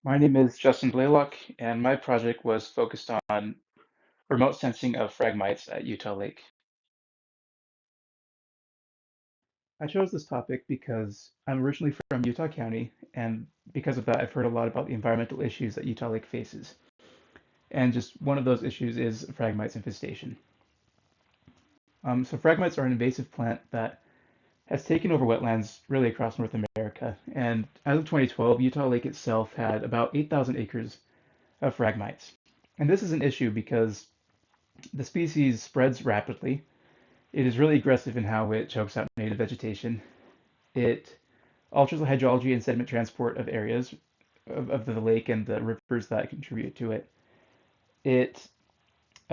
My name is Justin Blaylock, and my project was focused on remote sensing of Phragmites at Utah Lake. I chose this topic because I'm originally from Utah County, and because of that, I've heard a lot about the environmental issues that Utah Lake faces. And just one of those issues is Phragmites infestation. So Phragmites are an invasive plant that has taken over wetlands really across North America. And as of 2012, Utah Lake itself had about 8,000 acres of Phragmites. And this is an issue because the species spreads rapidly. It is really aggressive in how it chokes out native vegetation. It alters the hydrology and sediment transport of areas of the lake and the rivers that contribute to it. It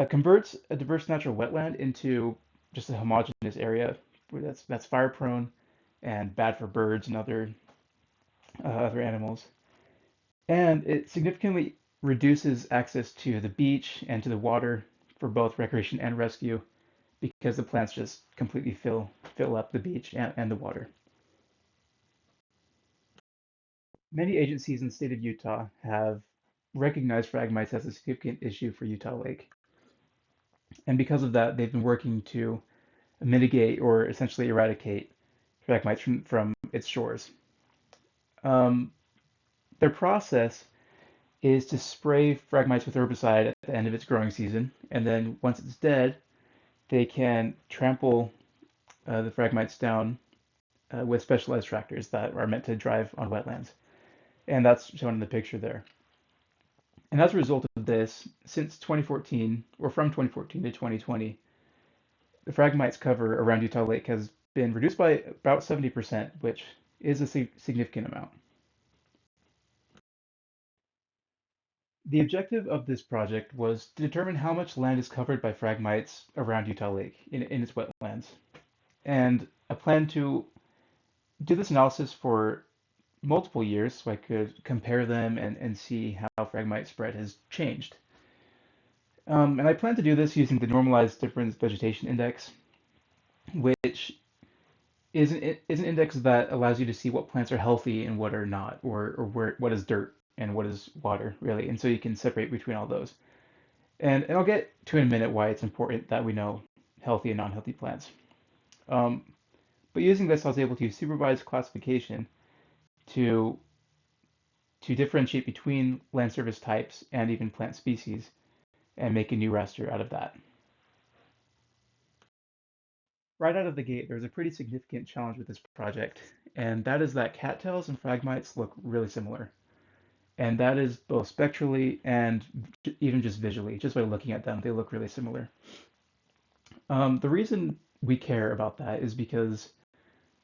converts a diverse natural wetland into just a homogeneous area that's fire prone and bad for birds and other animals. And it significantly reduces access to the beach and to the water for both recreation and rescue because the plants just completely fill up the beach and the water. Many agencies in the state of Utah have recognized Phragmites as a significant issue for Utah Lake. And because of that, they've been working to mitigate or essentially eradicate Phragmites from its shores. Um, their process is to spray Phragmites with herbicide at the end of its growing season, and then once it's dead, they can trample the Phragmites down with specialized tractors that are meant to drive on wetlands. And that's shown in the picture there. And as a result of this, since 2014, or from 2014 to 2020, the Phragmites cover around Utah Lake has been reduced by about 70%, which is a significant amount. The objective of this project was to determine how much land is covered by Phragmites around Utah Lake in its wetlands. And I plan to do this analysis for multiple years so I could compare them and see how Phragmite spread has changed. And I plan to do this using the normalized difference vegetation index, which is an index that allows you to see what plants are healthy and what are not, or what is dirt and what is water, really. And so you can separate between all those. And I'll get to in a minute why it's important that we know healthy and non-healthy plants. Um, but using this, I was able to use supervised classification to to differentiate between land surface types and even plant species and make a new raster out of that. Right out of the gate, there's a pretty significant challenge with this project, and that is that cattails and phragmites look really similar. And that is both spectrally and even just visually. Just by looking at them, they look really similar. The reason we care about that is because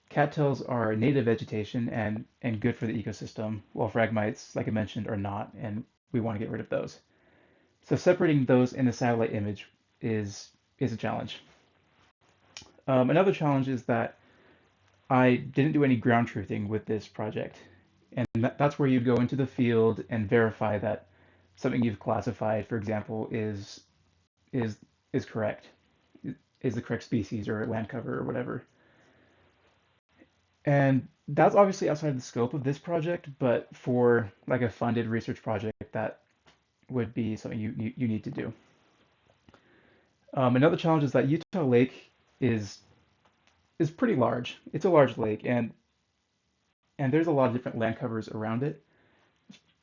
cattails are native vegetation and good for the ecosystem, while phragmites, like I mentioned, are not, and we want to get rid of those. So separating those in the satellite image is a challenge. Another challenge is that I didn't do any ground truthing with this project. And that's where you go into the field and verify that something you've classified, for example, is is correct, is the correct species or land cover or whatever. And that's obviously outside the scope of this project, but for like a funded research project, that would be something you need to do. Another challenge is that Utah Lake is is pretty large. It's a large lake, and there's a lot of different land covers around it.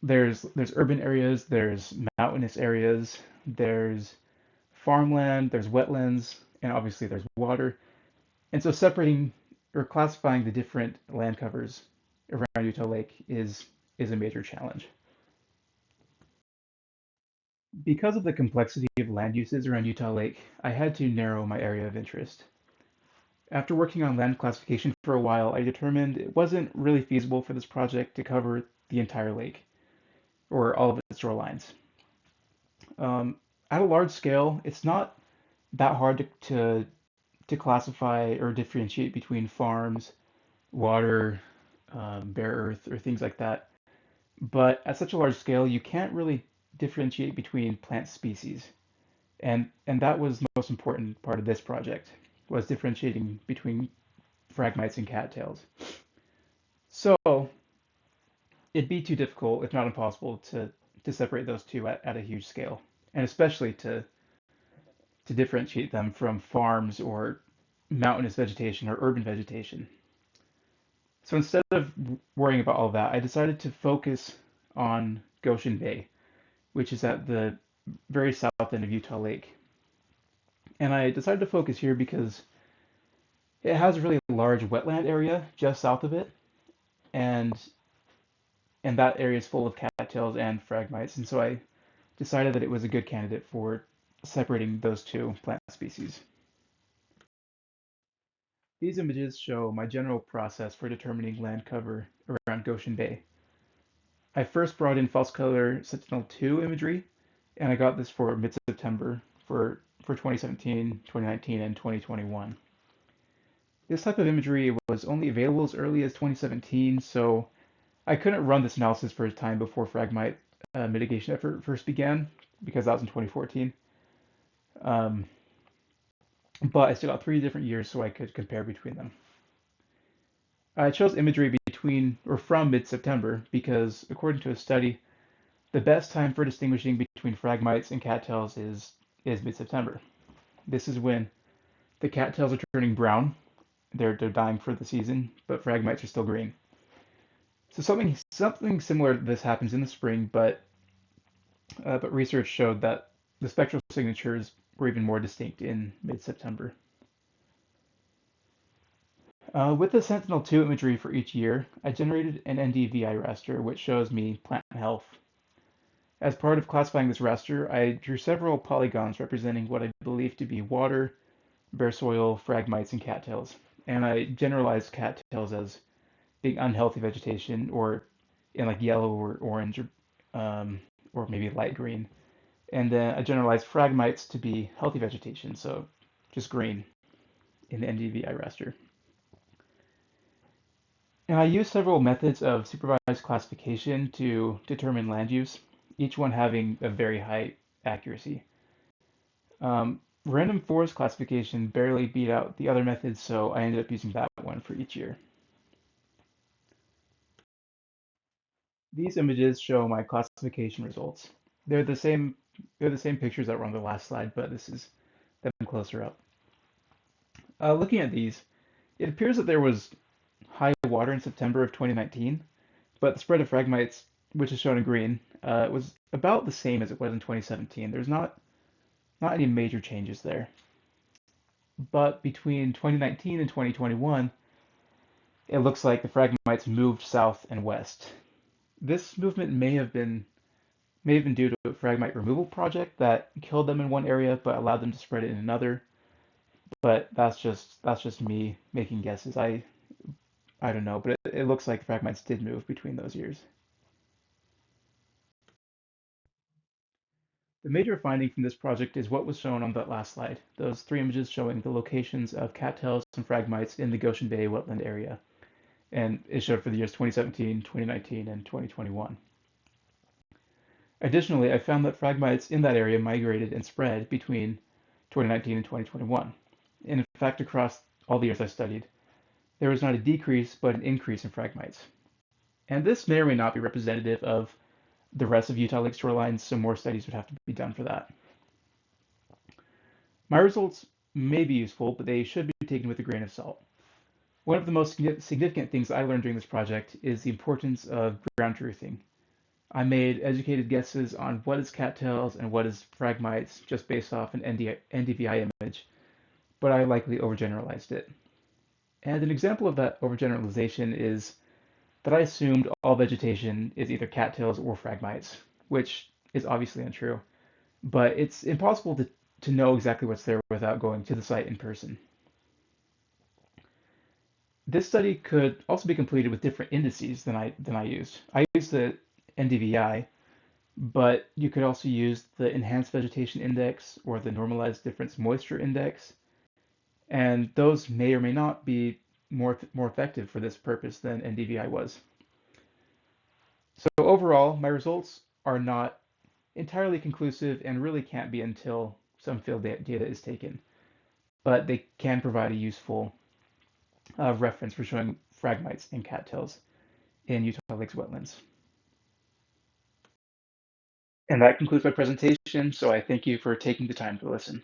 There's urban areas, there's mountainous areas, there's farmland, there's wetlands, and obviously there's water. And so separating or classifying the different land covers around Utah Lake is a major challenge. Because of the complexity of land uses around Utah Lake, I had to narrow my area of interest. After working on land classification for a while, I determined it wasn't really feasible for this project to cover the entire lake or all of its shorelines. Um, at a large scale, it's not that hard to classify or differentiate between farms, water, bare earth, or things like that. But at such a large scale, you can't really differentiate between plant species. And that was the most important part of this project, was differentiating between phragmites and cattails. So it'd be too difficult, if not impossible, to separate those two at a huge scale, and especially to differentiate them from farms or mountainous vegetation or urban vegetation. So instead of worrying about all that, I decided to focus on Goshen Bay, which is at the very south end of Utah Lake. And I decided to focus here because it has a really large wetland area just south of it, and that area is full of cattails and phragmites, and so I decided that it was a good candidate for separating those two plant species. These images show my general process for determining land cover around Goshen Bay. I first brought in false color Sentinel-2 imagery, and I got this for mid-September for 2017, 2019, and 2021. This type of imagery was only available as early as 2017, so I couldn't run this analysis for a time before Phragmite mitigation effort first began, because that was in 2014. Um, but I still got 3 different years so I could compare between them. I chose imagery between or from mid-September because, according to a study, the best time for distinguishing between Phragmites and cattails is mid-September. This is when the cattails are turning brown, they're dying for the season, but Phragmites are still green. So something similar to this happens in the spring, but research showed that the spectral signatures were even more distinct in mid-September. With the Sentinel-2 imagery for each year, I generated an NDVI raster which shows me plant health. As part of classifying this raster, I drew several polygons representing what I believe to be water, bare soil, phragmites, and cattails. And I generalized cattails as being unhealthy vegetation, or in like yellow or orange, or maybe light green. And then I generalized phragmites to be healthy vegetation, so just green in the NDVI raster. And I used several methods of supervised classification to determine land use, each one having a very high accuracy. Random forest classification barely beat out the other methods, so I ended up using that one for each year. These images show my classification results. They're the same they're the same pictures that were on the last slide, but this is them closer up. Looking at these, it appears that there was high water in September of 2019, but the spread of Phragmites, which is shown in green, was about the same as it was in 2017. There's not any major changes there. But between 2019 and 2021, it looks like the Phragmites moved south and west. This movement may have been due to a Phragmite removal project that killed them in one area but allowed them to spread it in another. But that's just me making guesses. I don't know, but it looks like Phragmites did move between those years. The major finding from this project is what was shown on that last slide, those 3 images showing the locations of cattails and Phragmites in the Goshen Bay wetland area, and it showed for the years 2017, 2019, and 2021. Additionally, I found that Phragmites in that area migrated and spread between 2019 and 2021. And in fact, across all the years I studied, there was not a decrease but an increase in Phragmites. And this may or may not be representative of the rest of Utah Lake shorelines, so more studies would have to be done for that. My results may be useful, but they should be taken with a grain of salt. One of the most significant things I learned during this project is the importance of ground truthing. I made educated guesses on what is cattails and what is Phragmites just based off an NDVI image, but I likely overgeneralized it. And an example of that overgeneralization is that I assumed all vegetation is either cattails or Phragmites, which is obviously untrue. But it's impossible to know exactly what's there without going to the site in person. This study could also be completed with different indices than I used. I used the NDVI, but you could also use the Enhanced Vegetation Index or the Normalized Difference Moisture Index, and those may or may not be more effective for this purpose than NDVI was. So overall, my results are not entirely conclusive and really can't be until some field data is taken, but they can provide a useful reference for showing Phragmites and cattails in Utah Lakes wetlands. And that concludes my presentation, so I thank you for taking the time to listen.